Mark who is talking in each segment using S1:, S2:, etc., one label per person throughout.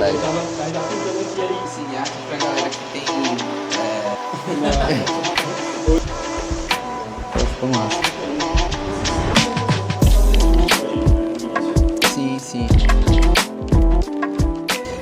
S1: verdade.
S2: Eu tava pintando aqui ali.
S1: Sim, arte pra galera que tem... Ficou massa. Sim, sim.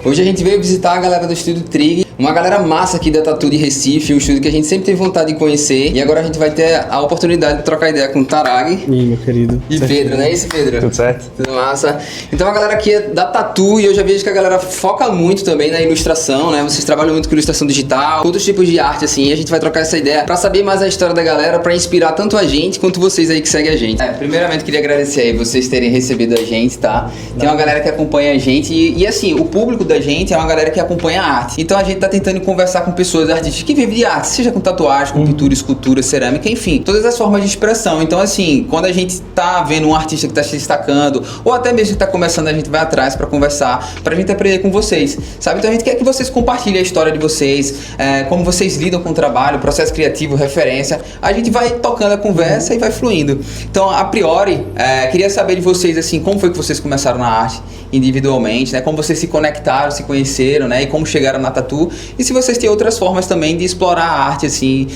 S1: Hoje a gente veio visitar a galera do Estúdio Trig, uma galera massa aqui da Tatu de Recife, um estúdio que a gente sempre teve vontade de conhecer. E agora a gente vai ter a oportunidade de trocar ideia com o Tarag.
S2: E meu querido.
S1: E Pedro, não é isso, Pedro?
S3: Tudo certo?
S1: Tudo massa. Então a galera aqui é da Tatu e eu já vejo que a galera foca muito também na ilustração, né? Vocês trabalham muito com ilustração digital, outros tipos de arte, assim. E a gente vai trocar essa ideia pra saber mais a história da galera, pra inspirar tanto a gente quanto vocês aí que seguem a gente. Primeiramente, queria agradecer aí vocês terem recebido a gente, tá? Tem uma galera que acompanha a gente e assim, o público da gente é uma galera que acompanha a arte. Então a gente tá tentando conversar com pessoas, artistas que vivem de arte, seja com tatuagem, com pintura, escultura, cerâmica, enfim, todas as formas de expressão. Então assim, quando a gente tá vendo um artista que tá se destacando, ou até mesmo que tá começando, a gente vai atrás pra conversar, pra gente aprender com vocês, sabe? Então a gente quer que vocês compartilhem a história de vocês, como vocês lidam com o trabalho, processo criativo, referência. A gente vai tocando a conversa e vai fluindo. Então, a priori, queria saber de vocês, assim, como foi que vocês começaram na arte individualmente, né? Como vocês se conectaram, se conheceram, né? E como chegaram na tatu. E se vocês têm outras formas também de explorar a arte, assim,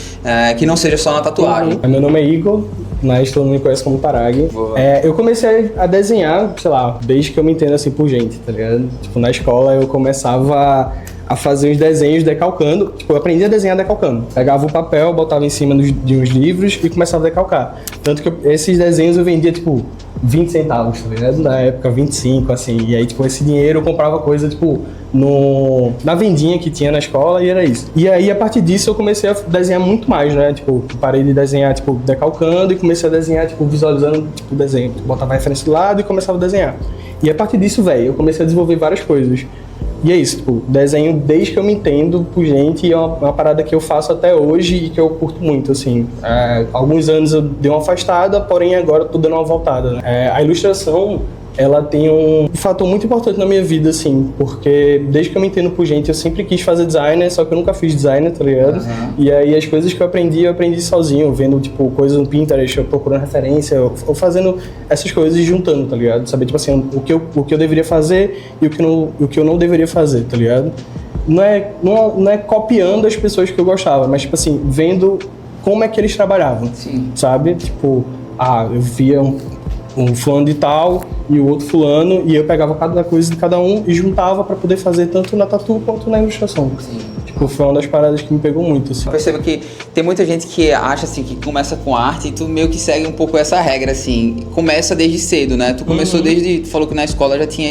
S1: que não seja só na tatuagem.
S2: Meu nome é Igor, mas todo mundo me conhece como Tarag. Eu comecei a desenhar, sei lá, desde que eu me entendo assim por gente, tá ligado? Tipo, na escola eu começava a fazer os desenhos decalcando. Tipo, eu aprendi a desenhar decalcando. Pegava o papel, botava em cima de uns livros e começava a decalcar. Tanto que esses desenhos eu vendia, tipo, 20 centavos, tá ligado? Na época, 25, assim. E aí, tipo, esse dinheiro eu comprava coisa, tipo, na vendinha que tinha na escola e era isso. E aí, a partir disso, eu comecei a desenhar muito mais, né? Tipo, parei de desenhar, tipo, decalcando e comecei a desenhar, tipo, visualizando, tipo, o desenho. Botava a referência do lado e começava a desenhar. E a partir disso, velho, eu comecei a desenvolver várias coisas. E é isso, tipo, desenho desde que eu me entendo por gente e é uma parada que eu faço até hoje e que eu curto muito, assim. Alguns anos eu dei uma afastada, porém agora eu tô dando uma voltada, né? A ilustração, ela tem um fator muito importante na minha vida, assim, porque desde que eu me entendo por gente, eu sempre quis fazer designer, só que eu nunca fiz designer, tá ligado? E aí as coisas que eu aprendi sozinho, vendo, tipo, coisas no Pinterest, eu procurando referência, ou fazendo essas coisas e juntando, tá ligado? Saber, tipo assim, o que eu deveria fazer e o que eu não deveria fazer, tá ligado? Não é copiando as pessoas que eu gostava, mas, tipo assim, vendo como é que eles trabalhavam, sabe? Tipo, eu via um fulano de tal e o outro fulano, e eu pegava cada coisa de cada um e juntava pra poder fazer tanto na tatu quanto na ilustração. Tipo, foi uma das paradas que me pegou muito, assim.
S1: Eu percebo que tem muita gente que acha, assim, que começa com arte e tu meio que segue um pouco essa regra, assim, começa desde cedo, né? Tu começou tu falou que na escola já tinha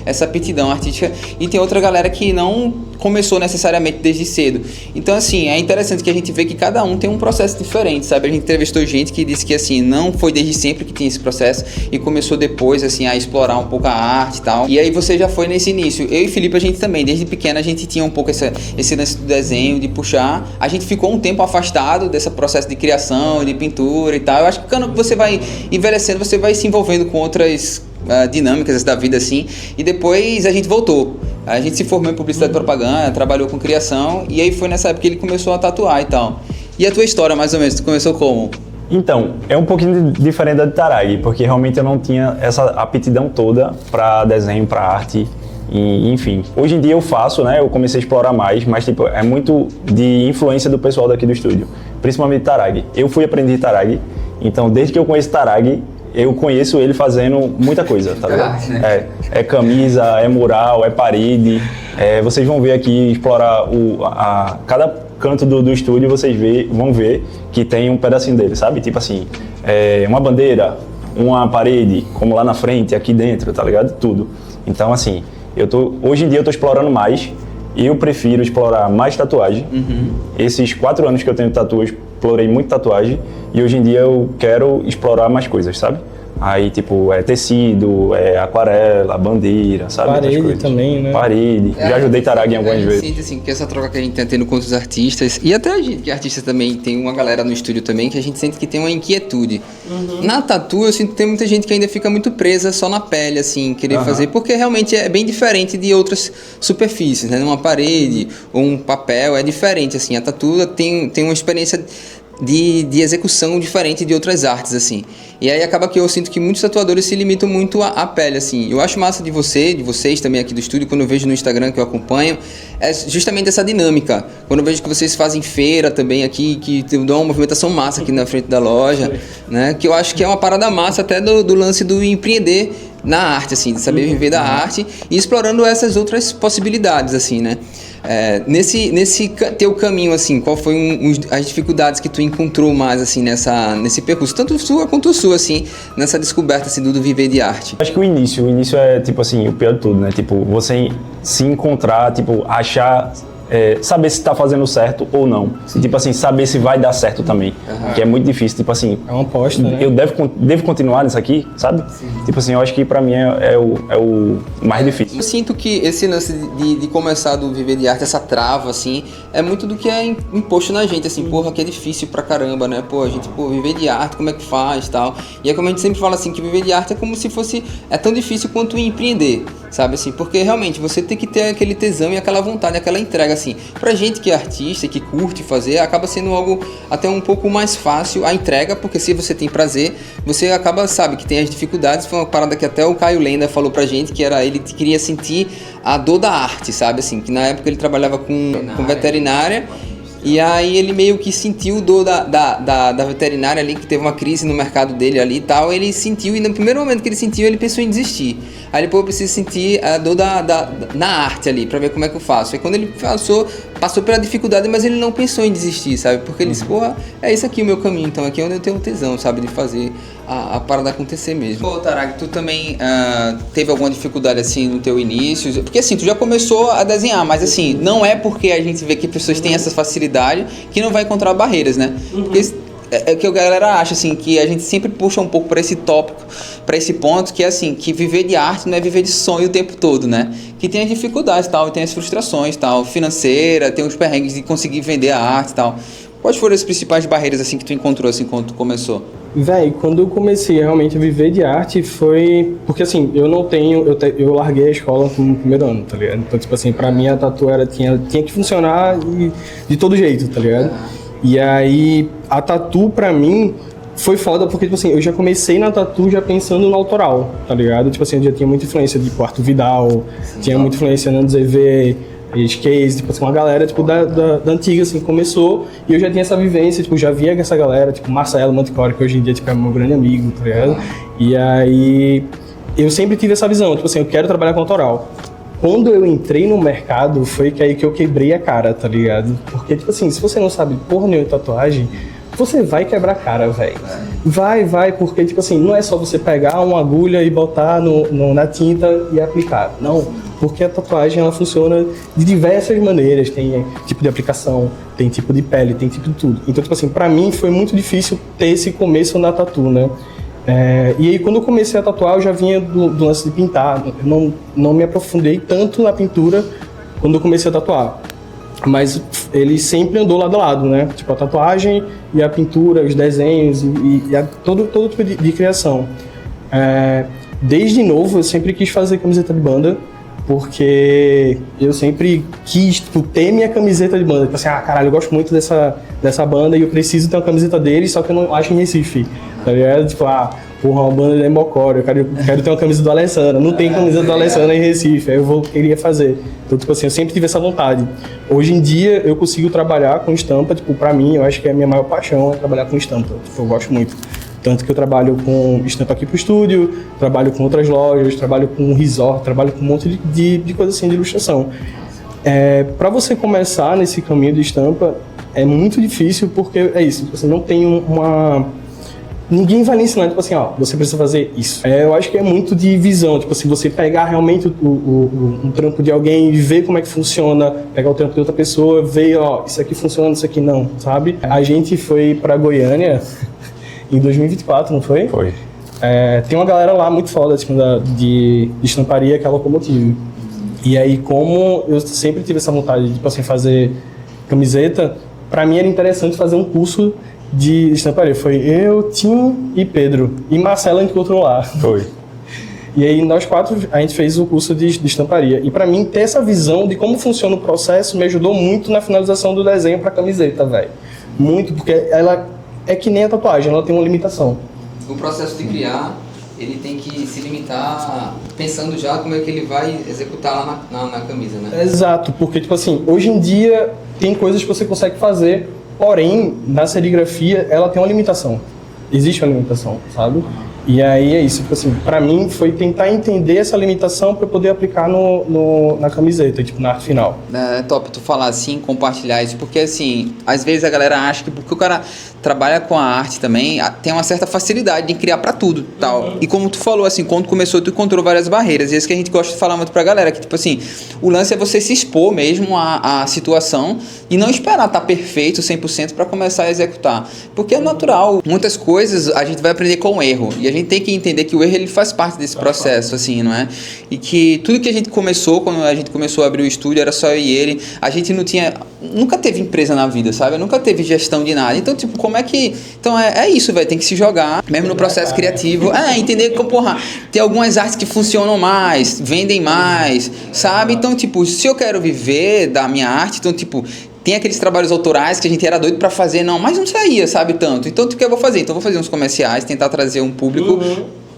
S1: essa aptidão artística, e tem outra galera que não começou necessariamente desde cedo. Então, assim, é interessante que a gente vê que cada um tem um processo diferente, sabe? A gente entrevistou gente que disse que, assim, não foi desde sempre que tinha esse processo e começou depois, assim, a explorar um pouco a arte e tal. E aí você já foi nesse início. Eu e Felipe, a gente também, desde pequena, a gente tinha um pouco esse lance do desenho, de puxar. A gente ficou um tempo afastado desse processo de criação, de pintura e tal. Eu acho que quando você vai envelhecendo, você vai se envolvendo com outras dinâmicas da vida, assim, e depois a gente voltou. A gente se formou em publicidade e propaganda, trabalhou com criação, e aí foi nessa época que ele começou a tatuar e tal. E a tua história, mais ou menos, tu começou como?
S3: Então, é um pouquinho diferente da de Tarag, porque realmente eu não tinha essa aptidão toda para desenho, para arte, e, enfim. Hoje em dia eu faço, né, eu comecei a explorar mais, mas tipo, é muito de influência do pessoal daqui do estúdio, principalmente Tarag. Eu fui aprender Tarag, então desde que eu conheço Tarag, eu conheço ele fazendo muita coisa, tá ligado? É camisa, é mural, é parede. Vocês vão ver aqui, explorar cada canto do estúdio, vocês vão ver que tem um pedacinho dele, sabe? Tipo assim, uma bandeira, uma parede, como lá na frente, aqui dentro, tá ligado? Tudo. Então, assim, hoje em dia eu tô explorando mais. Eu prefiro explorar mais tatuagem. Esses 4 anos que eu tenho tatuagem, explorei muito tatuagem e hoje em dia eu quero explorar mais coisas, sabe? Aí, tipo, tecido, aquarela, bandeira, sabe?
S2: Parede também, né?
S3: Parede. Já ajudei Tarag em algumas vezes.
S1: Sinto, assim, que essa troca que a gente tá tendo com outros artistas, e até a gente, que é artista também, tem uma galera no estúdio também, que a gente sente que tem uma inquietude. Na tatu, eu sinto que tem muita gente que ainda fica muito presa só na pele, assim, querer fazer, porque realmente é bem diferente de outras superfícies, né? Uma parede ou um papel é diferente, assim. A tatu tem uma experiência de execução diferente de outras artes, assim. E aí acaba que eu sinto que muitos tatuadores se limitam muito à pele, assim. Eu acho massa de vocês também aqui do estúdio, quando eu vejo no Instagram que eu acompanho, é justamente essa dinâmica. Quando eu vejo que vocês fazem feira também aqui, que dão uma movimentação massa aqui na frente da loja, né? Que eu acho que é uma parada massa até do lance do empreender na arte, assim, de saber viver da arte e explorando essas outras possibilidades, assim, né? Nesse teu caminho, assim, qual foi as dificuldades que tu encontrou mais, assim, nesse percurso, tanto sua quanto sua, assim, nessa descoberta, assim, do viver de arte?
S3: Acho que o início é, tipo assim, o pior de tudo, né? Tipo, você se encontrar, tipo, achar... saber se tá fazendo certo ou não. E, tipo assim, saber se vai dar certo também. Que é muito difícil, tipo assim...
S2: É uma aposta, né?
S3: Eu devo continuar nisso aqui, sabe? Sim. Tipo assim, eu acho que pra mim é o mais difícil.
S1: Eu sinto que esse lance de começar do viver de arte, essa trava, assim, é muito do que é imposto na gente, assim, porra, que é difícil pra caramba, né? Pô, a gente, viver de arte, como é que faz e tal. E é como a gente sempre fala, assim, que viver de arte é como se fosse... É tão difícil quanto empreender, sabe, assim? Porque, realmente, você tem que ter aquele tesão e aquela vontade, aquela entrega, assim. Pra gente que é artista e que curte fazer, acaba sendo algo até um pouco mais fácil a entrega, porque se você tem prazer, você acaba, sabe, que tem as dificuldades. Foi uma parada que até o Caio Lenda falou pra gente, que era, ele queria sentir a dor da arte, sabe, assim, que na época ele trabalhava com veterinária. E aí ele meio que sentiu dor da veterinária ali, que teve uma crise no mercado dele ali e tal. Ele sentiu, e no primeiro momento que ele sentiu, ele pensou em desistir. Aí depois eu preciso sentir a dor na arte ali, pra ver como é que eu faço. Aí quando ele passou pela dificuldade, mas ele não pensou em desistir, sabe? Porque ele disse, porra, é isso aqui o meu caminho, então aqui é onde eu tenho tesão, sabe? De fazer a parada acontecer mesmo. Pô, Tarag, tu também teve alguma dificuldade assim no teu início? Porque assim, tu já começou a desenhar, mas assim, não é porque a gente vê que pessoas têm essa facilidade que não vai encontrar barreiras, né? Porque é que a galera acha assim, que a gente sempre puxa um pouco para esse tópico, para esse ponto, que é assim, que viver de arte não é viver de sonho o tempo todo, né? Que tem as dificuldades tal, tem as frustrações tal, financeira, tem os perrengues de conseguir vender a arte tal. Quais foram as principais barreiras assim que tu encontrou assim quando tu começou?
S2: Véi, quando eu comecei realmente a viver de arte foi... Porque assim, eu larguei a escola no primeiro ano, tá ligado? Então, tipo assim, pra mim a tatu tinha que funcionar de todo jeito, tá ligado? E aí, a tatu pra mim foi foda porque, tipo assim, eu já comecei na tatu já pensando no autoral, tá ligado? Tipo assim, eu já tinha muita influência de Arthur Vidal, tinha muita influência Nando ZV, Case, tipo assim, uma galera, tipo, da antiga, assim, começou, e eu já tinha essa vivência, tipo, já via essa galera, tipo, Marcelo Manticore, que hoje em dia, tipo, é meu grande amigo, tá ligado? E aí, eu sempre tive essa visão, tipo assim, eu quero trabalhar com autoral. Quando eu entrei no mercado, foi que aí que eu quebrei a cara, tá ligado? Porque, tipo assim, se você não sabe porra nenhuma de tatuagem, você vai quebrar a cara, velho. Vai, porque, tipo assim, não é só você pegar uma agulha e botar na tinta e aplicar. Não, porque a tatuagem, ela funciona de diversas maneiras. Tem tipo de aplicação, tem tipo de pele, tem tipo de tudo. Então, tipo assim, pra mim foi muito difícil ter esse começo na tatu, né? E aí, quando eu comecei a tatuar, eu já vinha do lance de pintar. Eu não me aprofundei tanto na pintura quando eu comecei a tatuar. Mas ele sempre andou lado a lado, né? Tipo, a tatuagem e a pintura, os desenhos e todo tipo de criação. Desde novo, eu sempre quis fazer camiseta de banda, porque eu sempre quis, tipo, ter minha camiseta de banda. Tipo assim, caralho, eu gosto muito dessa banda e eu preciso ter uma camiseta deles, só que eu não acho em Recife, tá ligado? Tipo, porra, uma banda de Mocoro, eu quero ter uma camisa do Alessandra. Não tem camiseta do Alessandra em Recife, aí eu queria fazer. Então, tipo assim, eu sempre tive essa vontade. Hoje em dia, eu consigo trabalhar com estampa, tipo, pra mim, eu acho que a minha maior paixão é trabalhar com estampa. Tipo, eu gosto muito. Tanto que eu trabalho com estampa aqui pro estúdio, trabalho com outras lojas, trabalho com resort, trabalho com um monte de coisa assim, de ilustração. Pra você começar nesse caminho de estampa, é muito difícil, porque é isso, você não tem ninguém vai lhe ensinar, tipo assim, você precisa fazer isso. Eu acho que é muito de visão, tipo assim, você pegar realmente um trampo de alguém e ver como é que funciona, pegar o trampo de outra pessoa, ver, isso aqui funciona, isso aqui não, sabe? A gente foi pra Goiânia em 2024, não foi?
S3: Foi.
S2: Tem uma galera lá muito foda, tipo, de estamparia, que é a Locomotive. E aí, como eu sempre tive essa vontade de, tipo assim, fazer camiseta, pra mim era interessante fazer um curso de estamparia. Foi eu, Tim e Pedro. E Marcela encontrou lá.
S3: Foi.
S2: E aí nós quatro, a gente fez o curso de estamparia. E pra mim, ter essa visão de como funciona o processo me ajudou muito na finalização do desenho pra camiseta, velho. Muito, porque ela é que nem a tatuagem, ela tem uma limitação.
S1: O processo de criar, ele tem que se limitar pensando já como é que ele vai executar lá na camisa, né?
S2: Exato, porque tipo assim, hoje em dia tem coisas que você consegue fazer, porém, na serigrafia ela tem uma limitação. Existe uma limitação, sabe? E aí é isso, tipo assim, pra mim foi tentar entender essa limitação para poder aplicar na camiseta, tipo, na arte final.
S1: É top tu falar assim, compartilhar isso, porque assim, às vezes a galera acha que porque o cara trabalha com a arte também, tem uma certa facilidade em criar pra tudo, tal. E como tu falou, assim, quando começou, tu encontrou várias barreiras, e é isso que a gente gosta de falar muito pra galera, que tipo assim, o lance é você se expor mesmo à situação e não esperar estar perfeito 100% pra começar a executar, porque é natural, muitas coisas a gente vai aprender com o erro, e a gente tem que entender que o erro ele faz parte desse processo, assim, não é? E que tudo que a gente começou, quando a gente começou a abrir o estúdio, era só eu e ele, a gente nunca teve empresa na vida, sabe? Nunca teve gestão de nada, então tipo, como é que... Então é isso, velho, tem que se jogar, mesmo no processo criativo, entender que, porra, tem algumas artes que funcionam mais, vendem mais, sabe? Então, tipo, se eu quero viver da minha arte, então, tipo... Tem aqueles trabalhos autorais que a gente era doido pra fazer, mas não saía, sabe, tanto. Então, o que eu vou fazer? Então, eu vou fazer uns comerciais, tentar trazer um público.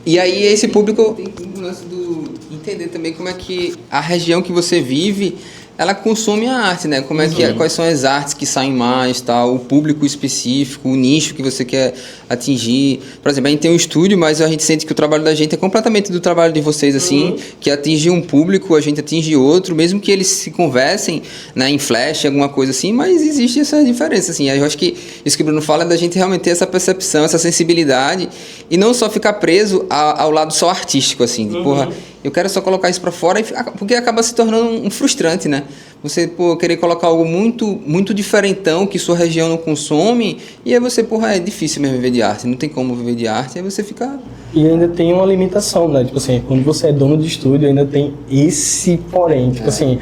S1: E aí, esse público... Tem o lance do entender também como é que a região que você vive, ela consome a arte, né? Como é que, quais são as artes que saem mais, tal, o público específico, o nicho que você quer atingir. Por exemplo, a gente tem um estúdio, mas a gente sente que o trabalho da gente é completamente do trabalho de vocês, assim, que atinge um público, a gente atinge outro, mesmo que eles se conversem, né, em flash, alguma coisa assim, mas existe essa diferença, assim. Eu acho que isso que o Bruno fala é da gente realmente ter essa percepção, essa sensibilidade, e não só ficar preso ao lado só artístico, assim, de, porra, eu quero só colocar isso pra fora, porque acaba se tornando um frustrante, né? Você, querer colocar algo muito, muito diferentão que sua região não consome, e aí você, é difícil mesmo viver de arte, não tem como viver de arte, aí você fica...
S2: E ainda tem uma limitação, né? Tipo assim, quando você é dono de estúdio, ainda tem esse porém. Tipo assim,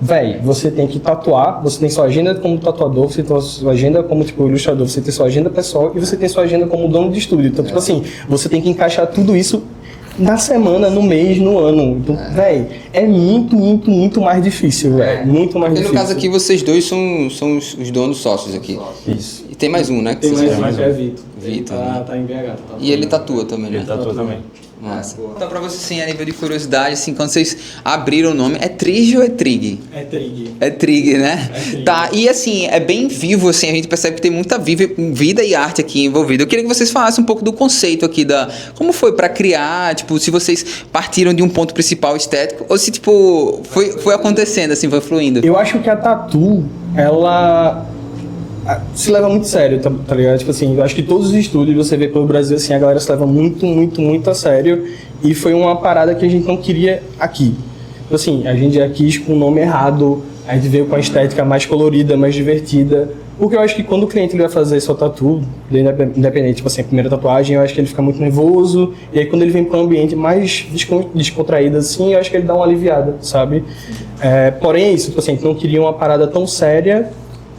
S2: véi, você tem que tatuar, você tem sua agenda como tatuador, você tem sua agenda como, tipo, ilustrador, você tem sua agenda pessoal e você tem sua agenda como dono de estúdio. Então, tipo assim, você tem que encaixar tudo isso na semana, no mês, no ano. Então, véi, é muito, muito, muito mais difícil, velho. Muito mais difícil.
S1: E no caso aqui, vocês dois são os donos sócios aqui.
S2: Isso.
S1: E tem mais um, né? Que
S2: Tem
S1: vocês
S2: mais um,
S1: falam.
S2: que é Vitor.
S1: Vitor,
S2: Ele
S1: né?
S2: tá em BH. Tá.
S1: E ele tatua também, né?
S3: Ele tatua também.
S1: Massa. Então, pra você, assim, a nível de curiosidade, assim, quando vocês abriram o nome, é Trig ou é Trig?
S2: É Trig.
S1: É Trig, né?
S2: É Trig.
S1: Tá, e assim, é bem vivo, assim, a gente percebe que tem muita vida e arte aqui envolvida. Eu queria que vocês falassem um pouco do conceito aqui, como foi pra criar, tipo, se vocês partiram de um ponto principal estético, ou se, tipo, foi acontecendo, assim, foi fluindo.
S2: Eu acho que a tatu, ela se leva muito sério, tá ligado? Tipo assim, eu acho que todos os estúdios você vê pelo Brasil, assim, a galera se leva muito, muito, muito a sério, e foi uma parada que a gente não queria aqui. Tipo assim, a gente já quis com o nome errado, a gente veio com a estética mais colorida, mais divertida, porque eu acho que quando o cliente ele vai fazer sua tatu, independente, tipo assim, a primeira tatuagem, eu acho que ele fica muito nervoso, e aí quando ele vem para um ambiente mais descontraído assim, eu acho que ele dá uma aliviada, sabe? Porém é isso, tipo assim, a gente não queria uma parada tão séria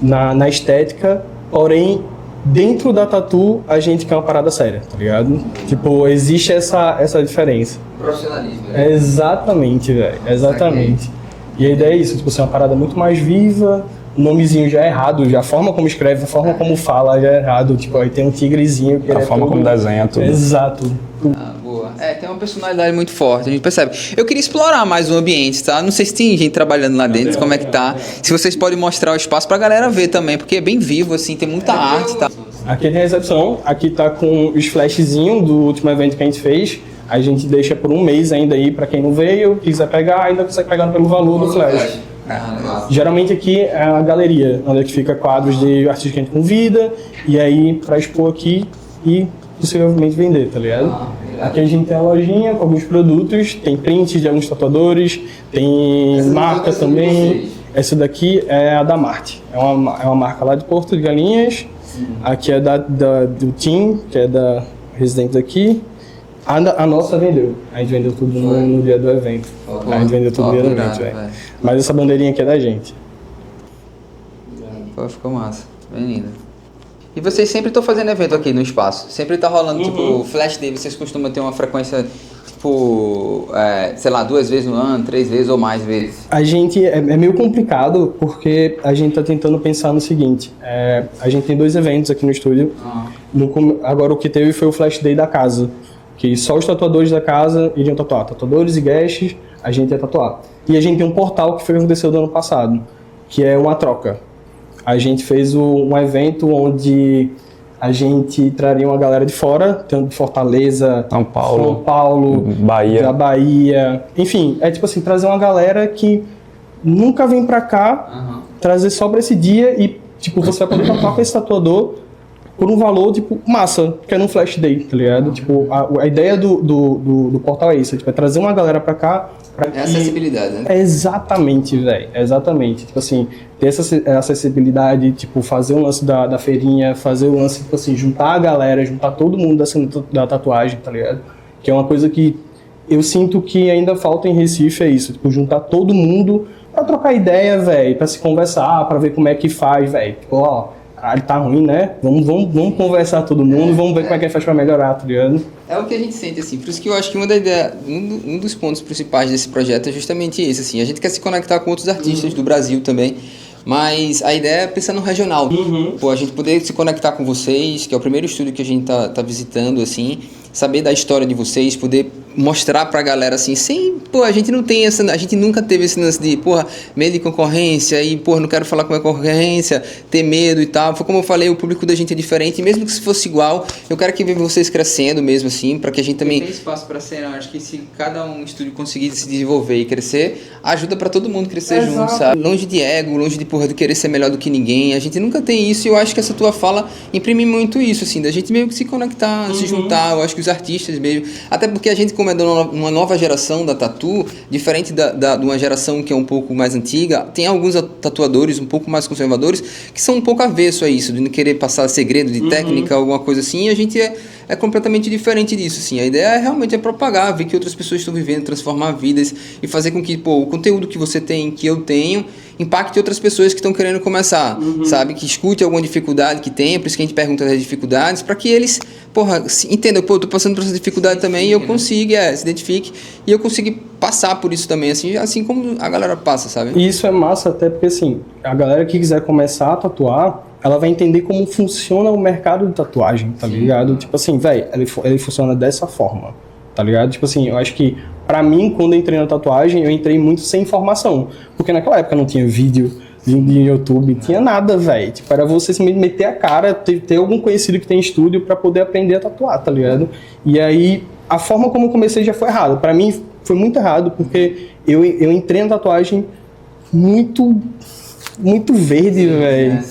S2: na estética, porém dentro da tatu a gente quer uma parada séria, tá ligado? Tipo, existe essa diferença.
S1: Profissionalismo, né?
S2: Exatamente, velho, exatamente. E a ideia é isso, tipo, ser uma parada muito mais viva, o nomezinho já é errado, já a forma como escreve, a forma como fala já é errado, tipo, aí tem um tigrezinho que
S3: A forma como desenha tudo.
S2: Exato.
S1: Boa. Tem uma personalidade muito forte, a gente percebe. Eu queria explorar mais o ambiente, tá? Não sei se tem gente trabalhando lá dentro, como é que tá. Se vocês podem mostrar o espaço pra galera ver também, porque é bem vivo, assim, tem muita arte, tá?
S2: Aqui tem a recepção, aqui tá com os flashzinhos do último evento que a gente fez. A gente deixa por um mês ainda aí pra quem não veio, quiser pegar, ainda consegue pegar pelo valor do flash. Geralmente aqui é a galeria, onde é que fica quadros de artistas que a gente convida, e aí pra expor aqui e possivelmente vender, tá ligado? Aqui a gente tem a lojinha com alguns produtos, tem prints de alguns tatuadores, tem marca também. Essa daqui é a da Marte, é uma marca lá de Porto de Galinhas. Aqui é do Tim, que é da residente daqui. A nossa vendeu. A gente vendeu tudo no dia do evento. A gente vendeu tudo no dia do evento, velho. Mas essa bandeirinha aqui é da gente.
S1: Pô, ficou massa. Bem linda. E vocês sempre estão fazendo evento aqui no espaço? Sempre tá rolando, tipo, Flash Day, vocês costumam ter uma frequência, tipo, sei lá, 2 vezes no ano, 3 vezes ou mais vezes?
S2: A gente, é meio complicado, porque a gente tá tentando pensar no seguinte, a gente tem 2 eventos aqui no estúdio, Agora o que teve foi o Flash Day da casa, que só os tatuadores da casa iriam tatuar. Tatuadores e guests, a gente ia tatuar. E a gente tem um portal que foi o que aconteceu do ano passado, que é uma troca. A gente fez um evento onde a gente traria uma galera de fora, tanto de Fortaleza,
S3: São
S2: Paulo,
S3: Bahia.
S2: da Bahia. Enfim, é tipo assim, trazer uma galera que nunca vem pra cá, trazer só pra esse dia e, tipo, você vai poder tatuar com esse tatuador por um valor, tipo, massa, que é num Flash Day, tá ligado? Tipo, a ideia do portal é isso, tipo, é trazer uma galera pra cá.
S1: É acessibilidade, né?
S2: É exatamente, velho. Exatamente. Tipo assim, ter essa acessibilidade, tipo, fazer o lance da feirinha, fazer o lance, tipo assim, juntar a galera, juntar todo mundo da tatuagem, tá ligado? Que é uma coisa que eu sinto que ainda falta em Recife, é isso. Tipo, juntar todo mundo pra trocar ideia, velho, pra se conversar, pra ver como é que faz, velho. Tipo, ó, caralho, tá ruim, né? Vamos conversar todo mundo, vamos ver como é que faz pra melhorar, tá ligado?
S1: É o que a gente sente, assim, por isso que eu acho que um dos pontos principais desse projeto é justamente esse, assim, a gente quer se conectar com outros artistas do Brasil também, mas a ideia é pensar no regional, pô, a gente poder se conectar com vocês, que é o primeiro estúdio que a gente tá visitando, assim, saber da história de vocês, poder mostrar pra galera, assim, sem, pô, a gente nunca teve esse lance de, porra, medo de concorrência e, porra, não quero falar com a concorrência, ter medo e tal, foi como eu falei, o público da gente é diferente, e mesmo que se fosse igual, eu quero que veja vocês crescendo mesmo, assim, pra que a gente também... Tem espaço pra ser, acho que se cada um estúdio conseguir se desenvolver e crescer, ajuda pra todo mundo crescer junto, sabe? Longe de ego, longe de, porra, de querer ser melhor do que ninguém, a gente nunca tem isso, e eu acho que essa tua fala imprime muito isso, assim, da gente meio que se conectar, se juntar, eu acho que os artistas mesmo, até porque a gente, como é de uma nova geração da tatu, diferente de uma geração que é um pouco mais antiga, tem alguns tatuadores um pouco mais conservadores que são um pouco avesso a isso, de não querer passar segredo de técnica, alguma coisa assim, e a gente é completamente diferente disso, assim. A ideia realmente propagar, ver que outras pessoas estão vivendo, transformar vidas e fazer com que, pô, o conteúdo que você tem, que eu tenho, impacte outras pessoas que estão querendo começar, sabe? Que escute alguma dificuldade que tem, por isso que a gente pergunta as dificuldades, para que eles, porra, entendam, pô, eu tô passando por essa dificuldade também e eu consiga, se identifique, e eu consigo passar por isso também, assim como a galera passa, sabe?
S2: E isso é massa até porque, assim, a galera que quiser começar a tatuar, ela vai entender como funciona o mercado de tatuagem, tá ligado? Tipo assim, velho, ele funciona dessa forma, tá ligado? Tipo assim, eu acho que, pra mim, quando eu entrei na tatuagem, eu entrei muito sem informação, porque naquela época não tinha vídeo de YouTube, tinha nada, velho. Tipo, era você simplesmente meter a cara, ter algum conhecido que tem estúdio pra poder aprender a tatuar, tá ligado? E aí, a forma como eu comecei já foi errada. Pra mim, foi muito errado, porque eu entrei na tatuagem muito verde, velho.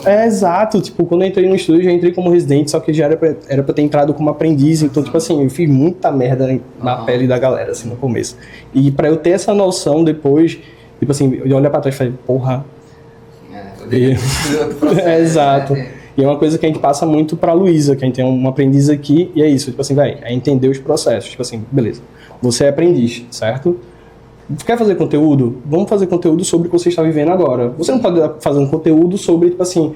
S2: É, exato. Tipo, quando eu entrei no estúdio, eu já entrei como residente, só que já era pra ter entrado como aprendiz. Então, tipo assim, eu fiz muita merda na pele da galera, assim, no começo. E pra eu ter essa noção depois, tipo assim, eu olhar pra trás e falei, porra... É, exato. E é uma coisa que a gente passa muito pra Luísa, que a gente tem uma aprendiz aqui, e é isso, tipo assim, velho, é entender os processos. Tipo assim, beleza, você é aprendiz, certo? Quer fazer conteúdo? Vamos fazer conteúdo sobre o que você está vivendo agora. Você não pode fazer um conteúdo sobre, tipo assim,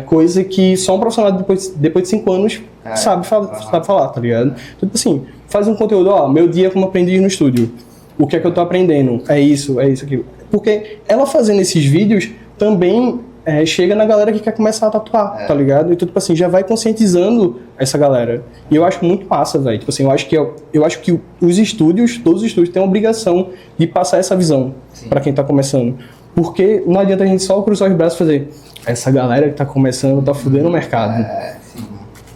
S2: coisa que só um profissional depois de 5 anos sabe falar, tá ligado? Então, tipo assim, faz um conteúdo, ó, meu dia como aprendiz no estúdio. O que é que eu tô aprendendo? É isso, aquilo. Porque ela fazendo esses vídeos também chega na galera que quer começar a tatuar, tá ligado? Então, tipo assim, já vai conscientizando essa galera. E eu acho muito massa, velho. Tipo assim, eu acho que os estúdios, todos os estúdios têm a obrigação de passar essa visão pra quem tá começando. Porque não adianta a gente só cruzar os braços e fazer essa galera que tá começando tá fudendo o mercado.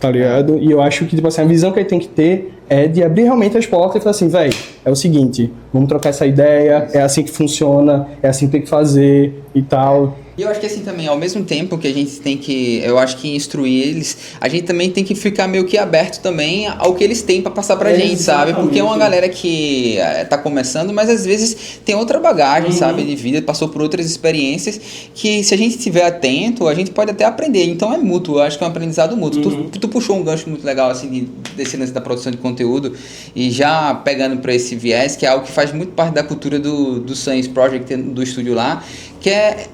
S2: Tá ligado? E eu acho que, tipo assim, a visão que a gente tem que ter é de abrir realmente as portas e falar assim, velho, é o seguinte, vamos trocar essa ideia, é assim que funciona, é assim que tem que fazer e tal.
S1: E eu acho que assim também, ao mesmo tempo que a gente tem que, eu acho que instruir eles, a gente também tem que ficar meio que aberto também ao que eles têm pra passar pra gente, sabe? Porque é uma galera que tá começando, mas às vezes tem outra bagagem, sabe, de vida, passou por outras experiências que se a gente estiver atento, a gente pode até aprender. Então é mútuo, eu acho que é um aprendizado mútuo. Tu puxou um gancho muito legal, assim, desse lance da produção de conteúdo e já pegando pra esse viés, que é algo que faz muito parte da cultura do Science Project, do estúdio lá, que é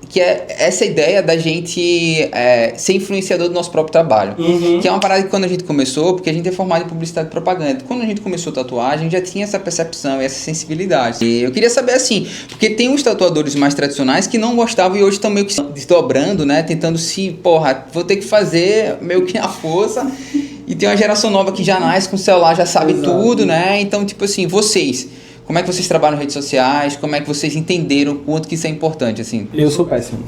S1: que é essa ideia da gente ser influenciador do nosso próprio trabalho. Que é uma parada que quando a gente começou, porque a gente é formado em publicidade e propaganda, quando a gente começou a tatuar, a gente já tinha essa percepção e essa sensibilidade. E eu queria saber assim, porque tem os tatuadores mais tradicionais que não gostavam e hoje estão meio que se desdobrando, né? Tentando vou ter que fazer meio que a força. E tem uma geração nova que já nasce com o celular, já sabe tudo, né? Então, tipo assim, como é que vocês trabalham nas redes sociais? Como é que vocês entenderam o quanto que isso é importante, assim?
S2: Eu sou péssimo.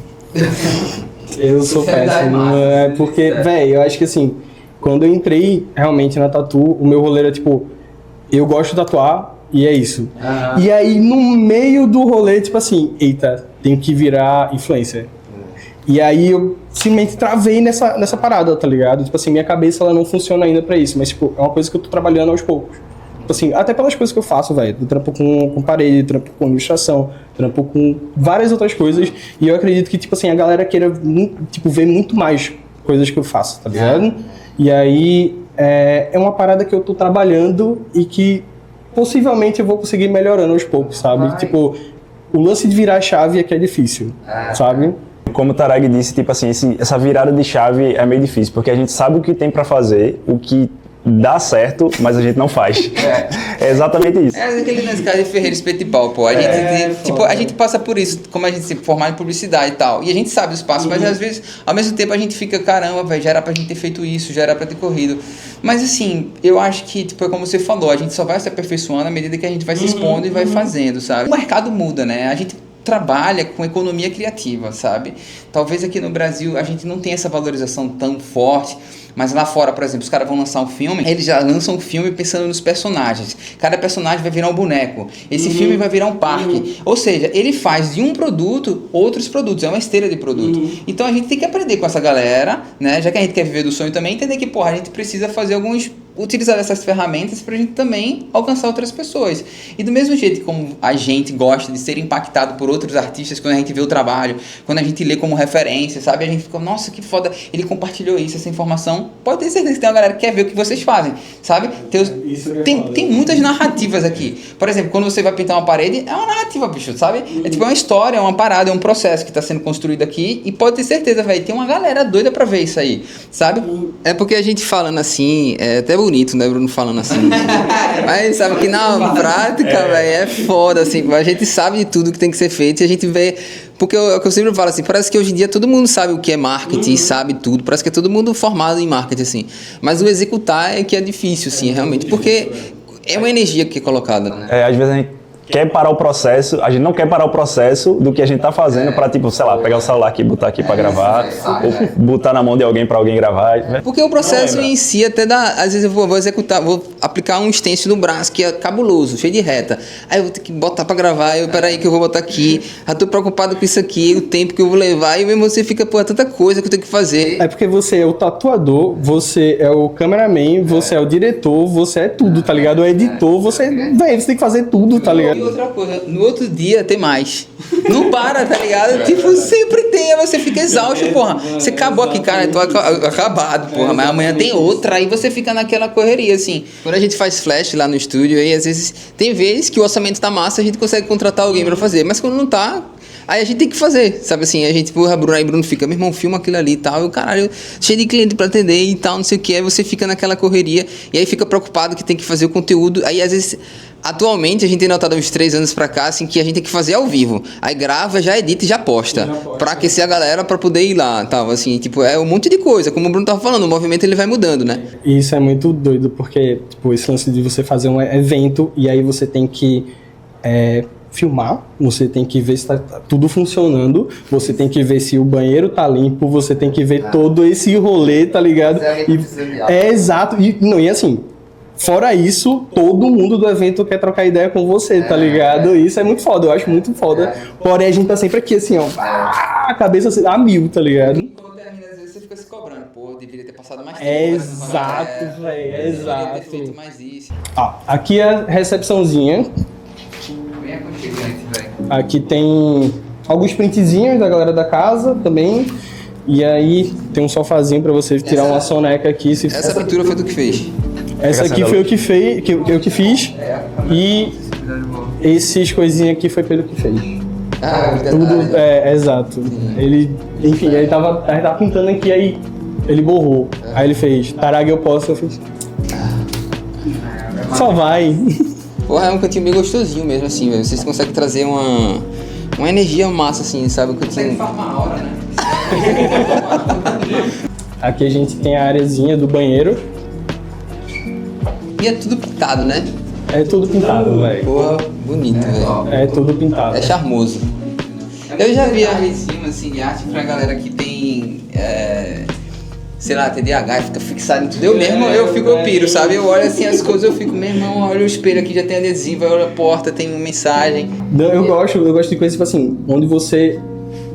S2: Eu sou péssimo. Porque, velho, eu acho que assim, quando eu entrei realmente na tatu, o meu rolê era tipo, eu gosto de tatuar e é isso. E aí, no meio do rolê, tipo assim, eita, tenho que virar influencer. E aí eu simplesmente travei nessa parada, tá ligado? Tipo assim, minha cabeça ela não funciona ainda pra isso, mas tipo, é uma coisa que eu tô trabalhando aos poucos. Assim, até pelas coisas que eu faço, velho. Eu trampo com parede, trampo com ilustração, trampo com várias outras coisas. E eu acredito que, tipo assim, a galera queira, tipo, ver muito mais coisas que eu faço, tá ligado? E aí, é uma parada que eu tô trabalhando e que possivelmente eu vou conseguir melhorando aos poucos, sabe? Tipo, o lance de virar a chave é que é difícil, sabe?
S3: Como o Tarag disse, tipo assim, essa virada de chave é meio difícil, porque a gente sabe o que tem pra fazer, o que dá certo, mas a gente não faz. É exatamente isso.
S1: É aquele nesse caso de Ferreira Espeto e Pau, pô. A gente passa por isso, como a gente se formar em publicidade e tal. E a gente sabe os passos, mas às vezes, ao mesmo tempo, a gente fica, caramba, velho, já era pra gente ter feito isso, já era pra ter corrido. Mas assim, eu acho que, tipo, é como você falou, a gente só vai se aperfeiçoando à medida que a gente vai se expondo e vai fazendo, sabe? O mercado muda, né? A gente trabalha com economia criativa, sabe? Talvez aqui no Brasil a gente não tenha essa valorização tão forte, mas lá fora, por exemplo, os caras vão lançar um filme, eles já lançam um filme pensando nos personagens. Cada personagem vai virar um boneco. Esse filme vai virar um parque. Ou seja, ele faz de um produto outros produtos. É uma esteira de produto. Então a gente tem que aprender com essa galera, né? Já que a gente quer viver do sonho também, entender que, porra, a gente precisa fazer utilizar essas ferramentas pra gente também alcançar outras pessoas. E do mesmo jeito como a gente gosta de ser impactado por outros artistas quando a gente vê o trabalho, quando a gente lê como referência, sabe? A gente fica, nossa, que foda, ele compartilhou isso, essa informação. Pode ter certeza que tem uma galera que quer ver o que vocês fazem, sabe? Tem muitas narrativas aqui. Por exemplo, quando você vai pintar uma parede, é uma narrativa, bicho, sabe? É tipo uma história, é uma parada, é um processo que tá sendo construído aqui e pode ter certeza, velho, tem uma galera doida pra ver isso aí, sabe? É porque a gente falando assim, é até bonito, né, Bruno, falando assim. Mas sabe que na prática, velho, é foda, assim. A gente sabe de tudo que tem que ser feito e a gente vê. Porque o que eu sempre falo assim, parece que hoje em dia todo mundo sabe o que é marketing, sabe tudo, parece que é todo mundo formado em marketing, assim. Mas o executar é que é difícil, assim, realmente, porque é uma energia que é colocada, né?
S3: Às vezes a gente quer parar o processo, a gente não quer parar o processo do que a gente tá fazendo pra, tipo, sei lá, pegar o celular aqui e botar aqui pra gravar, ou botar na mão de alguém pra alguém gravar.
S1: Porque o processo em si até dá, às vezes eu vou executar, vou aplicar um stencil no braço que é cabuloso, cheio de reta. Aí eu vou ter que botar pra gravar, peraí que eu vou botar aqui, já tô preocupado com isso aqui, o tempo que eu vou levar, e mesmo você fica, pô, é tanta coisa que eu tenho que fazer.
S2: É porque você é o tatuador, você é o cameraman, você é o diretor, você é tudo, tá ligado? O editor, você tem que fazer tudo, tá ligado?
S1: E outra coisa, no outro dia tem mais. Não para, tá ligado? Tipo, sempre tem, você fica exausto, porra. Você acabou aqui, cara, eu tô acabado, porra, mas amanhã tem outra, aí você fica naquela correria, assim. Quando a gente faz flash lá no estúdio, aí às vezes, tem vezes que o orçamento tá massa, a gente consegue contratar alguém pra fazer, mas quando não tá, aí a gente tem que fazer, sabe assim, a gente, porra, Bruno fica, meu irmão, filma aquilo ali e tal, e o caralho, cheio de cliente pra atender e tal, não sei o que, aí você fica naquela correria, e aí fica preocupado que tem que fazer o conteúdo, aí às vezes, atualmente a gente tem notado uns 3 anos pra cá, assim, que a gente tem que fazer ao vivo, aí grava, já edita e já posta, pra aquecer a galera pra poder ir lá, tal, assim, tipo, é um monte de coisa, como o Bruno tava falando, o movimento ele vai mudando, né?
S2: E isso é muito doido, porque, tipo, esse lance de você fazer um evento, e aí você tem que filmar, você tem que ver se tá tudo funcionando, você tem que ver se o banheiro tá limpo, você tem que ver todo esse rolê, tá ligado? Exato, e assim, fora isso, todo mundo do evento quer trocar ideia com você, tá ligado? Isso é muito foda, eu acho muito foda. Porém, a gente tá sempre aqui assim, ó, a cabeça assim, a mil, tá ligado?
S1: Quando termina, às vezes você fica se cobrando, pô, deveria ter passado mais tempo.
S2: Exato, velho, exato.
S1: Deveria ter feito mais isso.
S2: Aqui é a recepçãozinha.
S1: Bem aconchegante, velho.
S2: Aqui tem alguns printzinhos da galera da casa também. E aí tem um sofazinho pra você tirar uma soneca aqui.
S1: Essa pintura foi tu que fez?
S2: Essa aqui foi eu que fiz. E esses coisinhas aqui foi Pedro que fez. Tudo, exato. Ele, enfim, a gente tava pintando aqui, aí ele borrou. Aí ele fez, Tarag eu posso, eu fiz. Só vai.
S1: Porra, é um cantinho bem gostosinho mesmo, assim, velho. Vocês conseguem trazer uma energia massa, assim, sabe? Um cantinho... formar a hora, né?
S2: Aqui a gente tem a areazinha do banheiro.
S1: E é tudo pintado, né?
S2: É tudo pintado, velho.
S1: Porra, bonito, velho.
S2: É tudo pintado.
S1: É charmoso. Eu já vi a em cima, assim, de arte pra galera que tem... sei lá, TDAH, fica fixado em tudo. Eu piro, sabe? Eu olho assim as coisas, eu fico, meu irmão, olha o espelho aqui, já tem adesivo, olha a porta, tem uma mensagem.
S2: Eu gosto de coisas, tipo assim, onde você...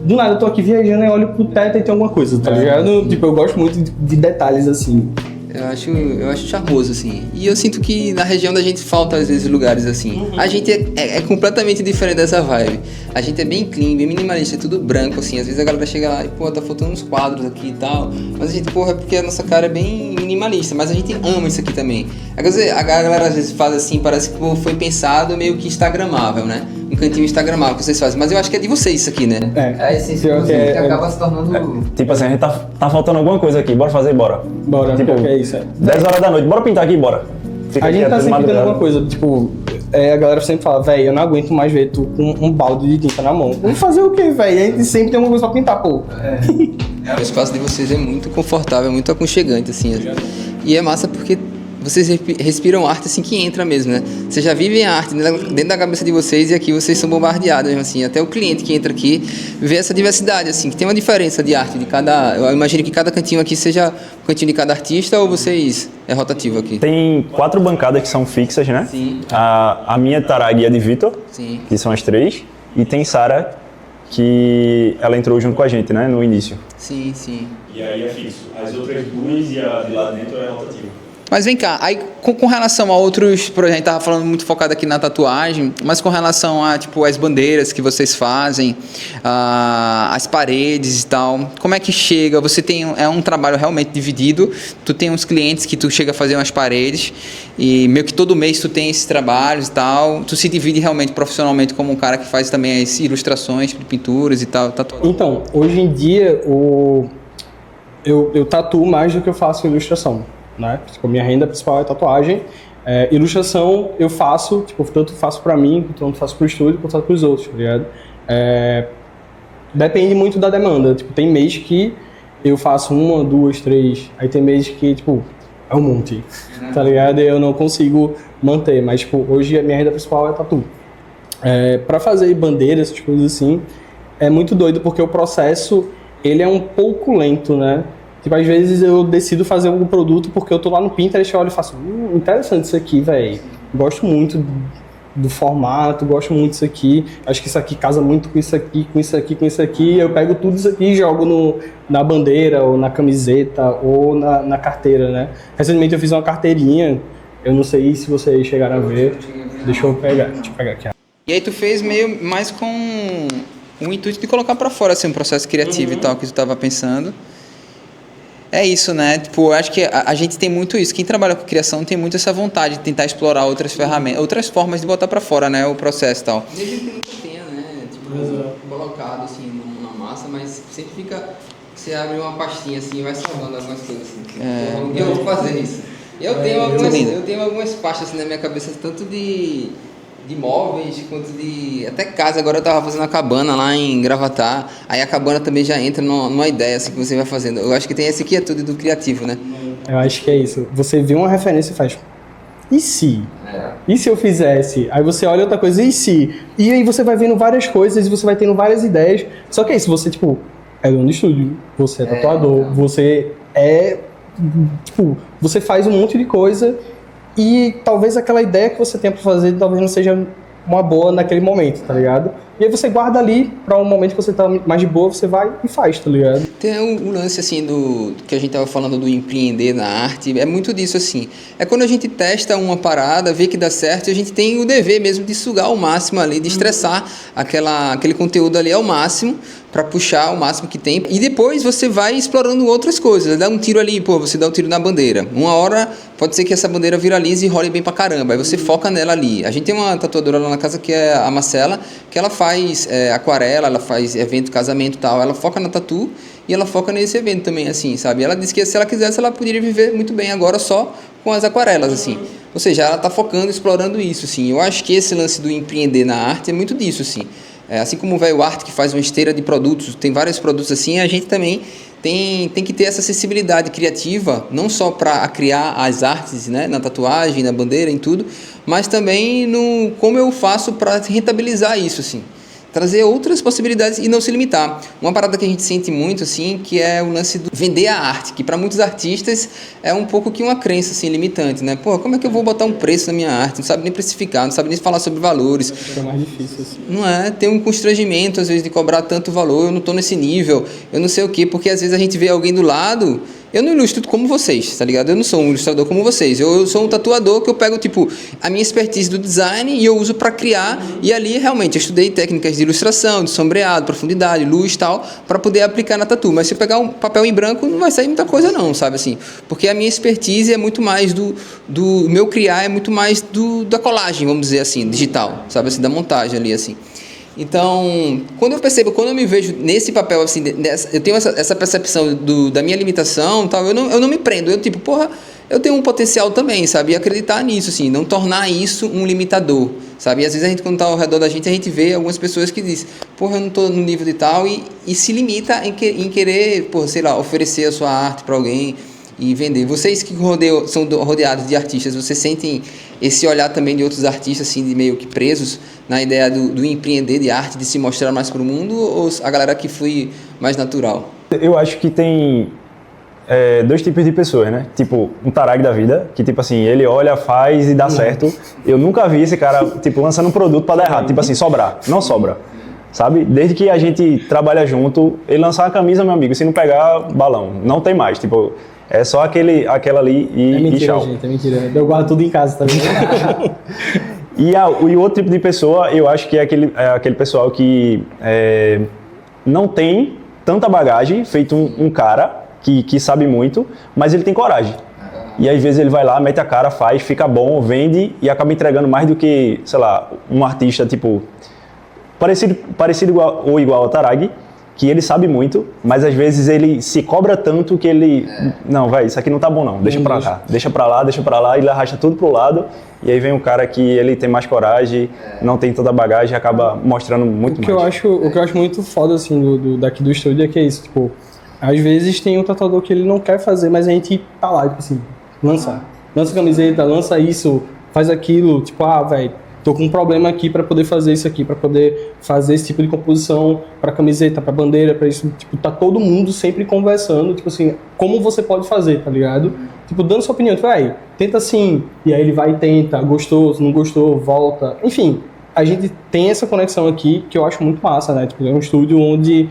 S2: Do nada eu tô aqui viajando e olho pro teto e tem alguma coisa, tá ligado? Tipo, eu gosto muito de detalhes assim.
S1: Eu acho charmoso, assim. E eu sinto que na região da gente falta, às vezes, lugares assim. A gente é completamente diferente dessa vibe. A gente é bem clean, bem minimalista, é tudo branco, assim. Às vezes a galera chega lá e, pô, tá faltando uns quadros aqui e tal. Mas a gente, porra, é porque a nossa cara é bem minimalista. Mas a gente ama isso aqui também. A galera às vezes faz assim, parece que pô, foi pensado meio que instagramável, né? Um cantinho instagramável que vocês fazem. Mas eu acho que é de vocês isso aqui, né?
S2: É
S1: a essência que acaba se tornando...
S3: Tipo assim, a gente tá faltando alguma coisa aqui, bora fazer, bora.
S2: Bora,
S3: tipo,
S2: é isso.
S3: 10 horas da noite, bora pintar aqui, bora. Fica
S2: a gente tá sempre pintando alguma coisa, tipo, a galera sempre fala, velho, eu não aguento mais ver tu com um balde de tinta na mão. Vamos fazer o quê, velho? A gente sempre tem alguma coisa pra pintar, pô.
S1: O espaço de vocês é muito confortável, muito aconchegante, assim. E é massa porque vocês respiram arte assim que entra mesmo, né? Vocês já vivem a arte dentro da cabeça de vocês e aqui vocês são bombardeados mesmo assim. Até o cliente que entra aqui vê essa diversidade, assim, que tem uma diferença de arte de cada... Eu imagino que cada cantinho aqui seja o cantinho de cada artista ou vocês... É rotativo aqui?
S3: Tem 4 bancadas que são fixas, né?
S1: Sim.
S3: A minha Tarag e a de Vitor,
S1: Sim.
S3: que são as 3. E tem Sara, que ela entrou junto com a gente, né? No início.
S1: Sim, sim.
S3: E aí é fixo. As outras 2 e a de lá dentro é rotativa.
S1: Mas vem cá, aí com relação a outros projetos, a gente tava falando muito focado aqui na tatuagem, mas com relação a, tipo, as bandeiras que vocês fazem, as paredes e tal, como é que chega? Você tem, é um trabalho realmente dividido, tu tem uns clientes que tu chega a fazer umas paredes e meio que todo mês tu tem esses trabalhos e tal, tu se divide realmente profissionalmente como um cara que faz também as ilustrações de pinturas e tal, tatuagem?
S2: Então, hoje em dia, eu tatuo mais do que eu faço ilustração. Né? Tipo, minha renda principal é tatuagem. Ilustração eu faço, tipo, tanto faço pra mim, tanto faço pro estúdio, quanto faço pros outros, tá ligado? Depende muito da demanda. Tipo, tem mês que eu faço 1, 2, 3, aí tem mês que, tipo, é um monte, tá ligado? Eu não consigo manter, mas, tipo, hoje a minha renda principal é tatu. Pra fazer bandeiras, essas coisas assim, é muito doido, porque o processo, ele é um pouco lento, né? Tipo, às vezes eu decido fazer algum produto porque eu tô lá no Pinterest, eu olho e faço, interessante isso aqui, velho. Gosto muito do formato, gosto muito disso aqui. Acho que isso aqui casa muito com isso aqui, com isso aqui, com isso aqui. Eu pego tudo isso aqui e jogo na bandeira, ou na camiseta, ou na carteira, né? Recentemente eu fiz uma carteirinha, eu não sei se vocês chegaram a ver. Deixa eu pegar aqui.
S1: E aí tu fez meio mais com o intuito de colocar pra fora, assim, um processo criativo e tal, que tu tava pensando. É isso, né? Tipo, eu acho que a gente tem muito isso. Quem trabalha com criação tem muito essa vontade de tentar explorar outras ferramentas, outras formas de botar pra fora, né? O processo e tal. Mesmo que nunca tenha, né? Tipo, colocado assim na massa, mas sempre fica... Você abre uma pastinha assim e vai salvando algumas coisas assim. Eu vou fazer isso. Eu tenho algumas pastas assim na minha cabeça, tanto de móveis, quanto de... Até casa, agora eu tava fazendo a cabana lá em Gravatá, aí a cabana também já entra numa ideia assim que você vai fazendo. Eu acho que tem essa quietude do criativo, né?
S2: Eu acho que é isso. Você vê uma referência e faz... E se? E se eu fizesse? Aí você olha outra coisa, e se? E aí você vai vendo várias coisas, e você vai tendo várias ideias. Só que é isso, você, tipo, é dono do estúdio, você é tatuador, você é... Tipo, você faz um monte de coisa... E talvez aquela ideia que você tem pra fazer talvez não seja uma boa naquele momento, tá ligado? E aí você guarda ali pra um momento que você tá mais de boa, você vai e faz, tá ligado?
S1: Tem um lance assim do que a gente tava falando do empreender na arte, é muito disso assim. É quando a gente testa uma parada, vê que dá certo, e a gente tem o dever mesmo de sugar ao máximo ali, de estressar aquele conteúdo ali ao máximo, para puxar o máximo que tem. E depois você vai explorando outras coisas. Dá um tiro ali, você dá um tiro na bandeira. Uma hora pode ser que essa bandeira viralize e role bem pra caramba. Aí você foca nela ali. A gente tem uma tatuadora lá na casa que é a Marcela, que ela faz aquarela, ela faz evento, casamento e tal. Ela foca na tatu e ela foca nesse evento também, assim, sabe? Ela disse que se ela quisesse, ela poderia viver muito bem agora só com as aquarelas, assim. Ou seja, ela tá focando, explorando isso, assim. Eu acho que esse lance do empreender na arte é muito disso, assim. Assim como o Velho Arte, que faz uma esteira de produtos, tem vários produtos assim, a gente também tem que ter essa acessibilidade criativa, não só para criar as artes, né, na tatuagem, na bandeira, em tudo, mas também no como eu faço para rentabilizar isso, assim. Trazer outras possibilidades e não se limitar. Uma parada que a gente sente muito, assim, que é o lance do vender a arte, que para muitos artistas é um pouco que uma crença, assim, limitante, né? Pô, como é que eu vou botar um preço na minha arte? Não sabe nem precificar, não sabe nem falar sobre valores.
S2: É mais difícil, assim.
S1: Não é? Tem um constrangimento, às vezes, de cobrar tanto valor, eu não tô nesse nível, eu não sei o quê, porque às vezes a gente vê alguém do lado. Eu não ilustro como vocês, tá ligado? Eu não sou um ilustrador como vocês. Eu sou um tatuador que eu pego, tipo, a minha expertise do design e eu uso para criar. E ali, realmente, eu estudei técnicas de ilustração, de sombreado, profundidade, luz e tal, para poder aplicar na tatu. Mas se eu pegar um papel em branco, não vai sair muita coisa não, sabe assim? Porque a minha expertise é muito mais do meu criar, é muito mais da colagem, vamos dizer assim, digital, sabe assim? Da montagem ali, assim. Então, quando eu me vejo nesse papel, assim, eu tenho essa percepção da minha limitação, tal, eu não me prendo, eu tipo, porra, eu tenho um potencial também, sabe, e acreditar nisso, assim, não tornar isso um limitador, sabe, e às vezes a gente, quando tá ao redor da gente, a gente vê algumas pessoas que dizem, porra, eu não tô no nível de tal, e se limita em querer, porra, sei lá, oferecer a sua arte para alguém e vender. Vocês que são rodeados de artistas, vocês sentem esse olhar também de outros artistas, assim, de meio que presos na ideia do empreender de arte, de se mostrar mais para o mundo, ou a galera que flui mais natural?
S3: Eu acho que tem dois tipos de pessoas, né? Tipo, um tarag da vida, que tipo assim, ele olha, faz e dá certo. Eu nunca vi esse cara, tipo, lançando um produto para dar errado. Tipo assim, sobrar. Não sobra. Sabe? Desde que a gente trabalha junto, ele lançar uma camisa, meu amigo, se não pegar, balão. Não tem mais. Tipo, é só aquela ali e,
S2: é mentira,
S3: e tchau.
S2: Gente, é mentira. Eu guardo tudo em casa, tá vendo?
S3: E o outro tipo de pessoa, eu acho que é aquele pessoal que não tem tanta bagagem, feito um cara que sabe muito, mas ele tem coragem. E às vezes ele vai lá, mete a cara, faz, fica bom, vende e acaba entregando mais do que, sei lá, um artista tipo parecido igual ao Tarag, que ele sabe muito, mas às vezes ele se cobra tanto que ele... Não, vai, isso aqui não tá bom não, deixa pra cá. Deixa pra lá, e ele arrasta tudo pro lado, e aí vem um cara que ele tem mais coragem, não tem toda a bagagem e acaba mostrando muito mais.
S2: O que eu acho muito foda, assim, daqui do estúdio é que é isso, tipo, às vezes tem um tatuador que ele não quer fazer, mas a gente tá lá, tipo assim, lança camiseta, lança isso, faz aquilo, tipo, velho, tô com um problema aqui para poder fazer isso aqui, para poder fazer esse tipo de composição para camiseta, para bandeira, para isso. Tipo, tá todo mundo sempre conversando, tipo assim, como você pode fazer, tá ligado? Tipo, dando sua opinião, tipo, tenta assim, e aí ele vai e tenta, gostou, se não gostou, volta. Enfim, a gente tem essa conexão aqui que eu acho muito massa, né? Tipo, é um estúdio onde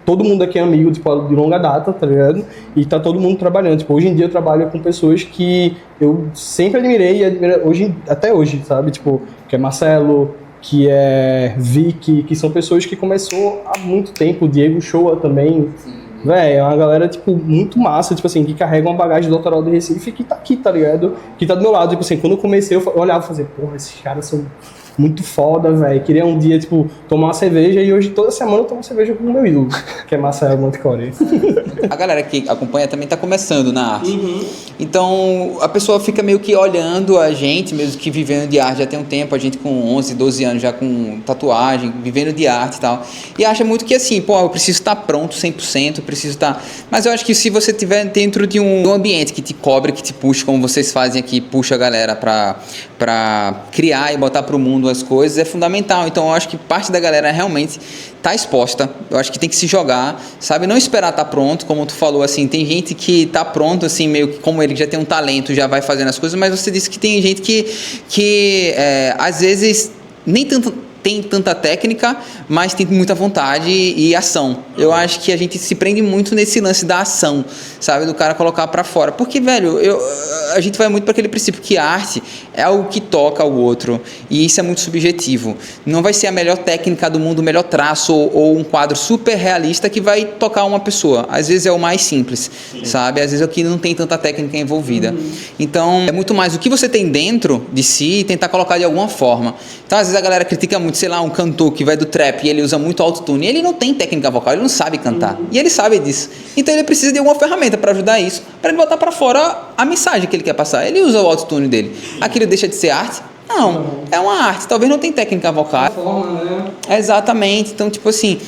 S2: todo mundo aqui é amigo, tipo, de longa data, tá ligado? E tá todo mundo trabalhando. Tipo, hoje em dia eu trabalho com pessoas que eu sempre admirei e admiro até hoje, sabe? Tipo, que é Marcelo, que é Vicky, que são pessoas que começou há muito tempo. O Diego Shoa também. Véi, é uma galera, tipo, muito massa, tipo assim, que carrega uma bagagem doutoral de Recife que tá aqui, tá ligado? Que tá do meu lado. Tipo assim, quando eu comecei, eu olhava e fazia, porra, esses caras são muito foda, velho. Queria um dia, tipo, tomar uma cerveja e hoje toda semana eu tomo cerveja com o meu ídolo, que é Marcelo Montecore.
S4: A galera que acompanha também tá começando na arte. Então, a pessoa fica meio que olhando a gente, mesmo que vivendo de arte já tem um tempo, a gente com 11, 12 anos já com tatuagem, vivendo de arte e tal. E acha muito que assim, pô, eu preciso estar pronto 100%, eu preciso estar... Mas eu acho que se você estiver dentro de um ambiente que te cobre, que te puxa, como vocês fazem aqui, puxa a galera pra criar e botar pro mundo as coisas, é fundamental. Então eu acho que parte da galera realmente tá exposta, eu acho que tem que se jogar, sabe, não esperar tá pronto, como tu falou, assim, tem gente que tá pronto, assim, meio que como ele já tem um talento, já vai fazendo as coisas, mas você disse que tem gente que às vezes nem tem tanta técnica, mas tem muita vontade e ação. Eu acho que a gente se prende muito nesse lance da ação, sabe? Do cara colocar pra fora. Porque, velho, a gente vai muito para aquele princípio que a arte é algo que toca o outro. E isso é muito subjetivo. Não vai ser a melhor técnica do mundo, o melhor traço ou um quadro super realista que vai tocar uma pessoa. Às vezes é o mais simples, sabe? Às vezes é o que não tem tanta técnica envolvida. Então, é muito mais o que você tem dentro de si e tentar colocar de alguma forma. Então, às vezes a galera critica muito, sei lá, um cantor que vai do trap e ele usa muito autotune. Ele não tem técnica vocal, ele não sabe cantar. E ele sabe disso. Então, ele precisa de alguma ferramenta para ajudar isso, para ele botar para fora a mensagem que ele quer passar. Ele usa o autotune dele. Aquilo deixa de ser arte? Não, é uma arte. Talvez não tenha técnica vocal. Exatamente. Então, tipo assim,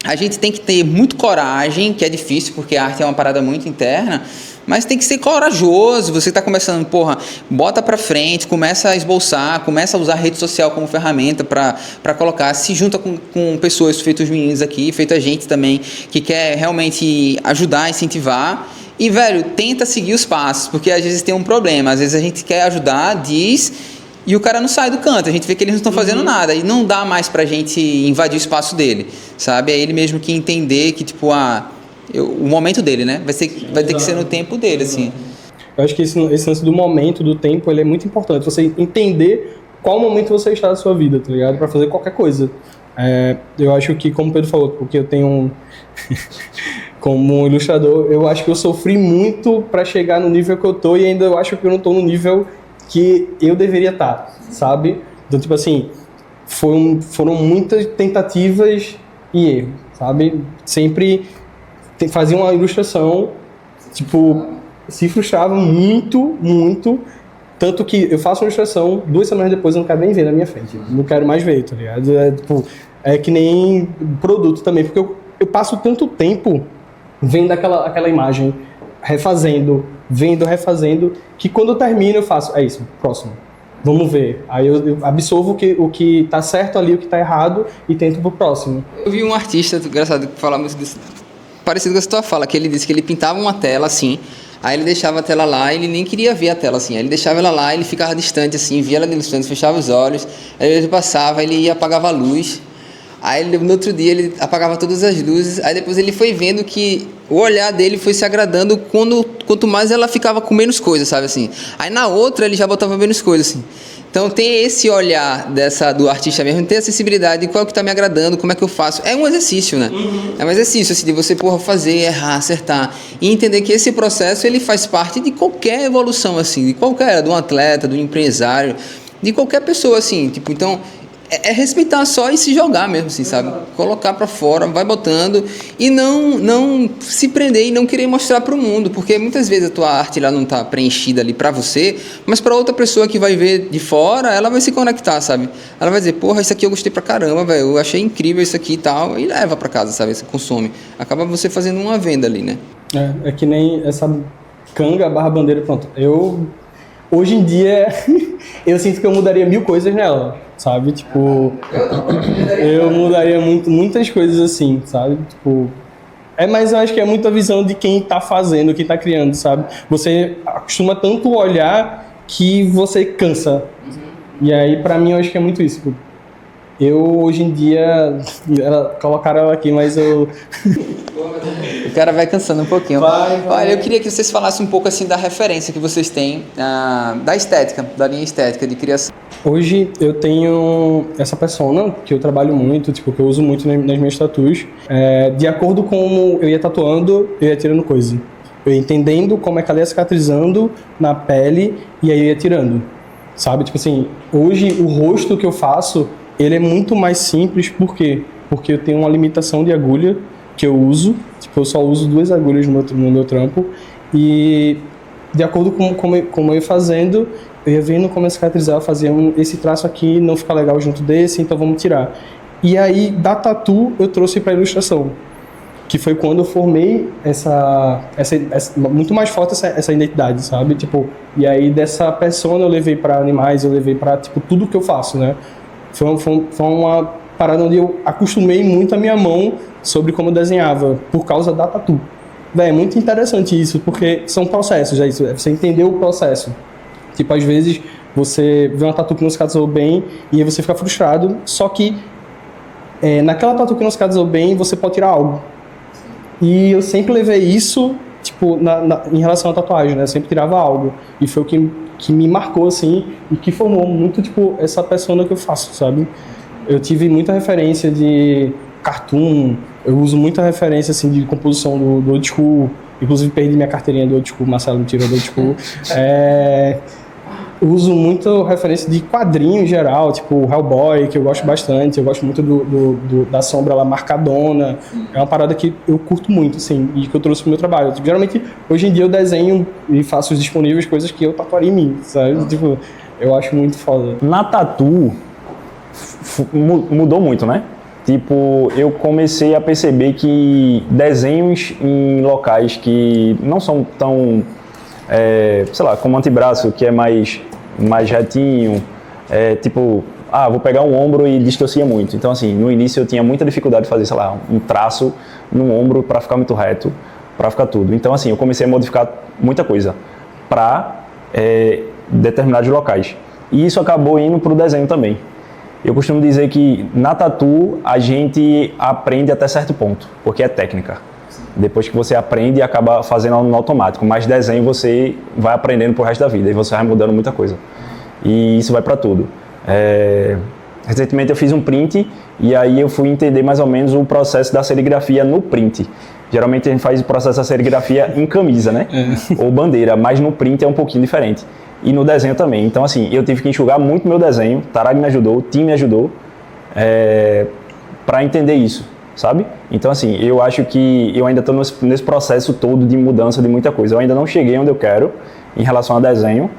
S4: a gente tem que ter muito coragem, que é difícil, porque a arte é uma parada muito interna, mas tem que ser corajoso. Você está começando, bota pra frente, começa a esboçar, começa a usar a rede social como ferramenta para colocar, se junta com pessoas, feito os meninos aqui, feito a gente também, que quer realmente ajudar, incentivar. E, velho, tenta seguir os passos, porque às vezes tem um problema, às vezes a gente quer ajudar, diz, e o cara não sai do canto, a gente vê que eles não estão fazendo nada, e não dá mais pra gente invadir o espaço dele, sabe? É ele mesmo que entender que, tipo, o momento dele, né? Vai ter que ser no tempo dele, assim.
S2: Eu acho que esse lance do momento, do tempo, ele é muito importante. Você entender qual momento você está da sua vida, tá ligado? Pra fazer qualquer coisa. Eu acho que, como o Pedro falou, porque eu tenho como ilustrador, eu acho que eu sofri muito pra chegar no nível que eu tô e ainda eu acho que eu não tô no nível que eu deveria estar, sabe? Então, tipo assim, foram muitas tentativas e erros, sabe? Sempre fazia uma ilustração, tipo, se frustrava muito, muito, tanto que eu faço uma ilustração, 2 semanas depois eu não quero nem ver na minha frente, não quero mais ver, tá ligado? É que nem produto também, porque eu passo tanto tempo vendo aquela imagem, refazendo, que quando eu termino eu faço, é isso, próximo, vamos ver. Aí eu absorvo o que tá certo ali, o que tá errado e tento pro próximo.
S1: Eu vi um artista, engraçado, falar muito disso, parecido com a sua fala, que ele disse que ele pintava uma tela assim, aí ele deixava a tela lá, ele nem queria ver a tela assim, aí ele deixava ela lá, ele ficava distante assim, via ela distante, fechava os olhos, aí ele passava, ele ia apagava a luz, aí no outro dia ele apagava todas as luzes, aí depois ele foi vendo que o olhar dele foi se agradando quanto mais ela ficava com menos coisa, sabe assim. Aí na outra ele já botava menos coisa, assim. Então tem esse olhar do artista mesmo, tem a sensibilidade de qual que tá me agradando, como é que eu faço. É um exercício, né? É um exercício, assim, de você, fazer, errar, acertar. E entender que esse processo, ele faz parte de qualquer evolução, assim, de um atleta, de um empresário, de qualquer pessoa, assim. Tipo, então, é respeitar só e se jogar mesmo, assim, sabe? Colocar pra fora, vai botando e não se prender e não querer mostrar pro mundo, porque muitas vezes a tua arte lá não tá preenchida ali pra você, mas pra outra pessoa que vai ver de fora, ela vai se conectar, sabe? Ela vai dizer, isso aqui eu gostei pra caramba, velho, eu achei incrível isso aqui e tal, e leva pra casa, sabe? Você consome. Acaba você fazendo uma venda ali, né?
S2: É que nem essa canga / bandeira, pronto. Hoje em dia, eu sinto que eu mudaria 1000 coisas nela, sabe? Tipo, eu mudaria muitas coisas assim, sabe? Tipo, mas eu acho que é muito a visão de quem tá fazendo, quem tá criando, sabe? Você acostuma tanto olhar que você cansa. E aí, pra mim, eu acho que é muito isso. Tipo, hoje em dia, colocaram ela aqui, mas eu...
S4: O cara vai cansando um pouquinho.
S2: Vai.
S4: Olha, eu queria que vocês falassem um pouco assim da referência que vocês têm da estética, da linha estética de criação.
S2: Hoje eu tenho essa persona que eu trabalho muito, tipo, que eu uso muito nas minhas tatuas. De acordo com como eu ia tatuando, eu ia tirando coisa. Eu ia entendendo como é que ela ia cicatrizando na pele e aí eu ia tirando. Sabe? Tipo assim, hoje o rosto que eu faço, ele é muito mais simples, por quê? Porque eu tenho uma limitação de agulha que eu uso, tipo, eu só uso 2 agulhas no meu trampo e de acordo com como eu ia fazendo, eu ia vendo como eu cicatrizar, eu fazia esse traço aqui não fica legal junto desse, então vamos tirar. E aí, da tatu, eu trouxe para ilustração, que foi quando eu formei essa muito mais forte essa identidade, sabe? Tipo, e aí dessa persona eu levei para animais, eu levei para tipo tudo que eu faço, né? Foi uma parada onde eu acostumei muito a minha mão sobre como eu desenhava, por causa da tatu. Véi, é muito interessante isso, porque são processos, é isso, você entendeu o processo. Tipo, às vezes você vê uma tatu que não cicatrizou bem e aí você fica frustrado, só que naquela tatu que não cicatrizou bem, você pode tirar algo. E eu sempre levei isso, tipo, em relação à tatuagem, né? Eu sempre tirava algo. E foi o que me marcou, assim, e que formou muito, tipo, essa persona que eu faço, sabe? Eu tive muita referência de cartoon, eu uso muita referência, assim, de composição do old school. Inclusive, perdi minha carteirinha do old school, Marcelo me tirou do old school. Eu uso muito referência de quadrinho em geral, tipo Hellboy, que eu gosto bastante. Eu gosto muito da sombra lá marcadona. É uma parada que eu curto muito, assim, e que eu trouxe pro meu trabalho. Tipo, geralmente, hoje em dia eu desenho e faço disponíveis coisas que eu tatuaria em mim, sabe? Tipo, eu acho muito foda.
S3: Na tatu, mudou muito, né? Tipo, eu comecei a perceber que desenhos em locais que não são tão, sei lá, como antebraço, que é mais retinho, tipo, vou pegar um ombro e distorcia muito. Então, assim, no início eu tinha muita dificuldade de fazer, sei lá, um traço no ombro para ficar muito reto, para ficar tudo. Então, assim, eu comecei a modificar muita coisa para determinados locais. E isso acabou indo para o desenho também. Eu costumo dizer que na tatu a gente aprende até certo ponto, porque é técnica. Depois que você aprende, acaba fazendo no automático, mas desenho você vai aprendendo pro resto da vida e você vai mudando muita coisa. E isso vai para tudo. Recentemente eu fiz um print e aí eu fui entender mais ou menos o processo da serigrafia no print. Geralmente a gente faz o processo da serigrafia em camisa, né? Ou bandeira, mas no print é um pouquinho diferente. E no desenho também. Então, assim, eu tive que enxugar muito meu desenho, Tarag me ajudou, o time me ajudou, para entender isso, sabe? Então, assim, eu acho que eu ainda estou nesse processo todo de mudança de muita coisa. Eu ainda não cheguei onde eu quero em relação a desenho,